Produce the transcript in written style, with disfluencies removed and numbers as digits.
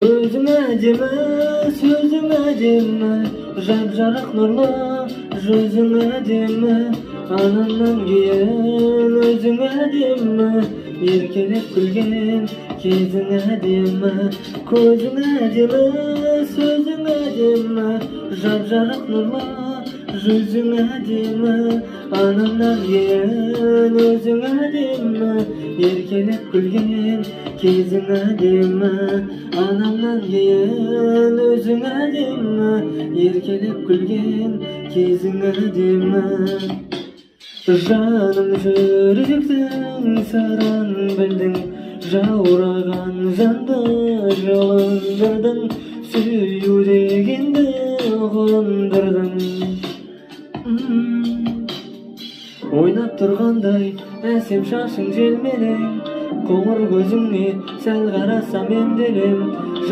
Özün әдемі, сөзің әдемі, жап-жарық нұрлы, жүзің әдемі, анамнан кейін өзің әдемі, еркелеп күлген кезің әдемі. Көзің әдемі, сөзің әдемі, жап-жарық нұрлы, жүзің әдемі, анамнан кейін өзің әдемі, еркелеп күлген кезің әдемі. Anamdan кейін өзің әдемі, еркелеп күлген кезің әдемі. Жаным жүректің сырын білдің, жаураған жанды жылындырдың, сүю дегенді ұғындырдың. Ойнап тұрғандай әсем шашың желмелең, қоңыр көзіңе сәл қарасам емделем.